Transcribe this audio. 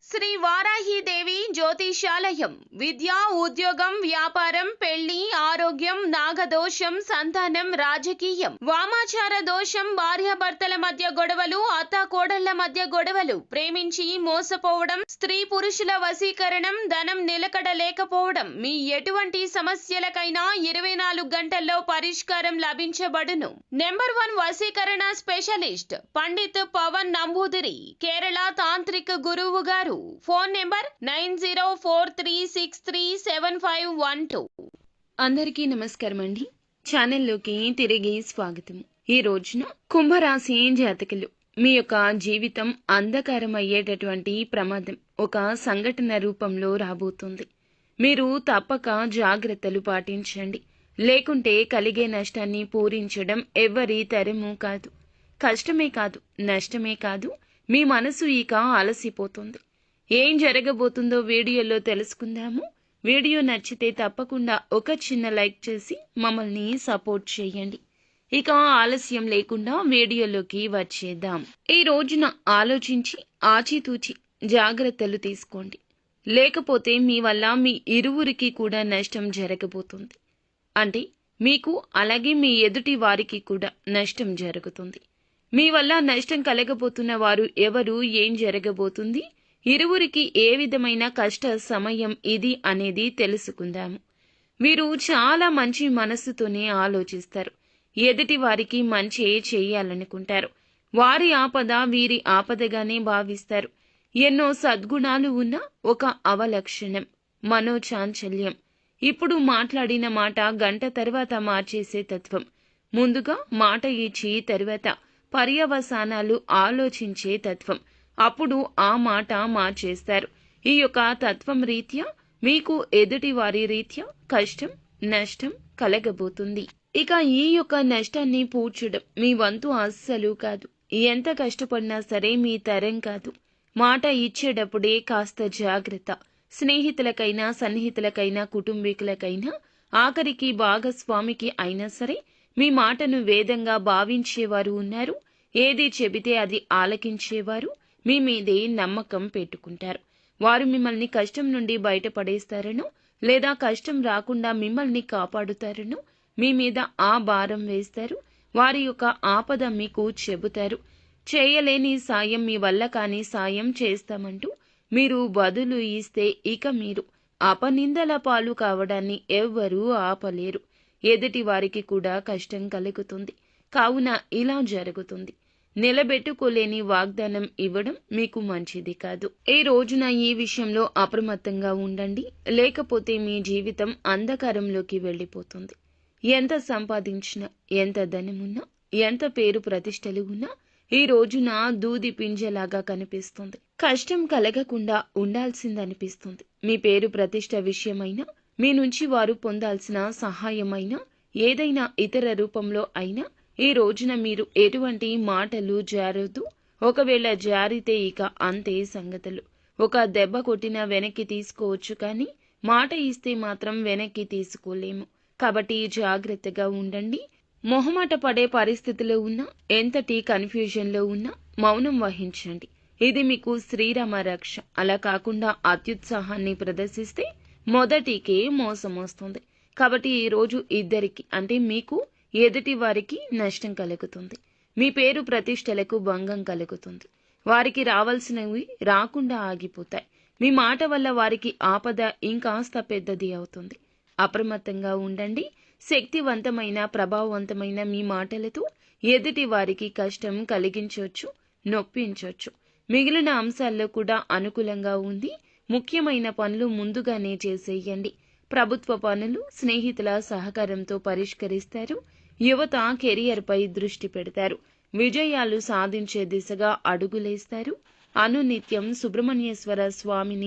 శ్రీ వారాహిదేవి జ్యోతిషాలయం విద్య, ఉద్యోగం, వ్యాపారం, పెళ్లి, ఆరోగ్యం, నాగదోషం, సంతానం, రాజకీయం, వామాచార దోషం, భార్యాభర్తల మధ్య గొడవలు, అత్తాకోడళ్ల మధ్య గొడవలు, ప్రేమించి మోసపోవడం, స్త్రీ పురుషుల వశీకరణం, ధనం నిలకడ లేకపోవడం, మీ ఎటువంటి సమస్యలకైనా 24 గంటల్లో పరిష్కారం లభించబడును. నెంబర్ 1 వశీకరణ స్పెషలిస్ట్ పండిత్ పవన్ నంబూదిరి, కేరళ తాంత్రిక గురువు గారు. Phone number 9043637512. అందరికీ నమస్కారం అండి. ఛానల్లోకి తిరిగి స్వాగతం. ఈ రోజున కుంభరాశి జాతకులు మీ యొక్క జీవితం అంధకారం అయ్యేటటువంటి ప్రమాదం ఒక సంఘటన రూపంలో రాబోతుంది. మీరు తప్పక జాగ్రత్తలు పాటించండి. లేకుంటే కలిగే నష్టాన్ని పూరించడం ఎవ్వరి తరము కాదు. కష్టమే కాదు, నష్టమే కాదు, మీ మనసు ఇక అలసిపోతుంది. ఏం జరగబోతుందో వీడియోలో తెలుసుకుందాము. వీడియో నచ్చితే తప్పకుండా ఒక చిన్న లైక్ చేసి మమ్మల్ని సపోర్ట్ చేయండి. ఇక ఆలస్యం లేకుండా వీడియోలోకి వచ్చేద్దాం. ఈ రోజున ఆలోచించి ఆచితూచి జాగ్రత్తలు తీసుకోండి. లేకపోతే మీ వల్ల మీ ఇరువురికి కూడా నష్టం జరగబోతుంది. అంటే మీకు అలాగే మీ ఎదుటి వారికి కూడా నష్టం జరుగుతుంది. మీ వల్ల నష్టం కలగబోతున్న వారు ఎవరు, ఏం జరగబోతుంది, ఇరువురికి ఏ విధమైన కష్ట సమయం ఇది అనేది తెలుసుకుందాము. వీరు చాలా మంచి మనస్సుతోనే ఆలోచిస్తారు. ఎదుటి వారికి మంచి చేయాలనుకుంటారు. వారి ఆపద వీరి ఆపదగానే భావిస్తారు. ఎన్నో సద్గుణాలు ఉన్న ఒక అవలక్షణం మనోచాంచల్యం. ఇప్పుడు మాట్లాడిన మాట గంట తర్వాత మార్చేసే తత్వం. ముందుగా మాట ఇచ్చి తరువాత పర్యవసానాలు ఆలోచించే తత్వం. అప్పుడు ఆ మాట మార్చేస్తారు. ఈ యొక్క తత్వం రీత్యా మీకు ఎదుటి వారి రీత్యా కష్టం, నష్టం కలగబోతుంది. ఇక ఈ యొక్క నష్టాన్ని పూడ్చడం మీ వంతు అస్సలు కాదు. ఎంత కష్టపడినా సరే మీ తరం కాదు. మాట ఇచ్చేటప్పుడే కాస్త జాగ్రత్త. స్నేహితులకైనా, సన్నిహితులకైనా, కుటుంబీకులకైనా, ఆఖరికి భాగస్వామికి అయినా సరే మీ మాటను వేదంగా భావించేవారు ఉన్నారు. ఏది చెబితే అది ఆలకించేవారు మీ మీదే నమ్మకం పెట్టుకుంటారు. వారు మిమ్మల్ని కష్టం నుండి బయటపడేస్తారనో లేదా కష్టం రాకుండా మిమ్మల్ని కాపాడుతారనో మీ మీద ఆ భారం వేస్తారు. వారి యొక్క ఆపద మీకు చెబుతారు. చేయలేని సాయం, మీ వల్ల కాని సాయం చేస్తామంటూ మీరు బదులు ఇస్తే ఇక మీరు అపనిందల పాలు కావడాన్ని ఎవ్వరూ ఆపలేరు. ఎదుటి వారికి కూడా కష్టం కలుగుతుంది. కావున ఇలా జరుగుతుంది. నిలబెట్టుకోలేని వాగ్దానం ఇవ్వడం మీకు మంచిది కాదు. ఈ రోజున ఈ విషయంలో అప్రమత్తంగా ఉండండి. లేకపోతే మీ జీవితం అంధకారంలోకి వెళ్ళిపోతుంది. ఎంత సంపాదించినా, ఎంత ధనమున్నా, ఎంత పేరు ప్రతిష్టలు ఉన్నా ఈ రోజున దూది పింజలాగా కనిపిస్తుంది. కష్టం కలగకుండా ఉండాల్సిందనిపిస్తుంది. మీ పేరు ప్రతిష్ట విషయమైనా, మీ నుంచి వారు పొందాల్సిన సహాయమైనా, ఏదైనా ఇతర రూపంలో అయినా ఈ రోజున మీరు ఎటువంటి మాటలు జారొద్దు. ఒకవేళ జారితే ఇక అంతే సంగతులు. ఒక దెబ్బ కొట్టినా వెనక్కి తీసుకోవచ్చు, కానీ మాట ఇస్తే మాత్రం వెనక్కి తీసుకోలేము. కాబట్టి జాగ్రత్తగా ఉండండి. మొహమాట పడే పరిస్థితిలో ఉన్నా, ఎంతటి కన్ఫ్యూజన్లో ఉన్నా మౌనం వహించండి. ఇది మీకు శ్రీరామ రక్ష. అలా కాకుండా అత్యుత్సాహాన్ని ప్రదర్శిస్తే మొదటికే మోసం వస్తుంది. కాబట్టి ఈ రోజు ఇద్దరికి, అంటే మీకు, ఎదుటి వారికి నష్టం కలుగుతుంది. మీ పేరు ప్రతిష్టలకు భంగం కలుగుతుంది. వారికి రావాల్సినవి రాకుండా ఆగిపోతాయి. మీ మాట వల్ల వారికి ఆపద ఇంకాస్త పెద్దది అవుతుంది. అప్రమత్తంగా ఉండండి. శక్తివంతమైన, ప్రభావవంతమైన మీ మాటలతో ఎదుటి వారికి కష్టం కలిగించవచ్చు, నొప్పించవచ్చు. మిగిలిన అంశాల్లో కూడా అనుకూలంగా ఉంది. ముఖ్యమైన పనులు ముందుగానే చేసేయండి. ప్రభుత్వ పనులు స్నేహితుల సహకారంతో పరిష్కరిస్తారు. యువత కెరియర్పై దృష్టి పెడతారు. విజయాలు సాధించే దిశగా అడుగులేస్తారు. అనునిత్యం సుబ్రహ్మణ్యేశ్వర స్వామిని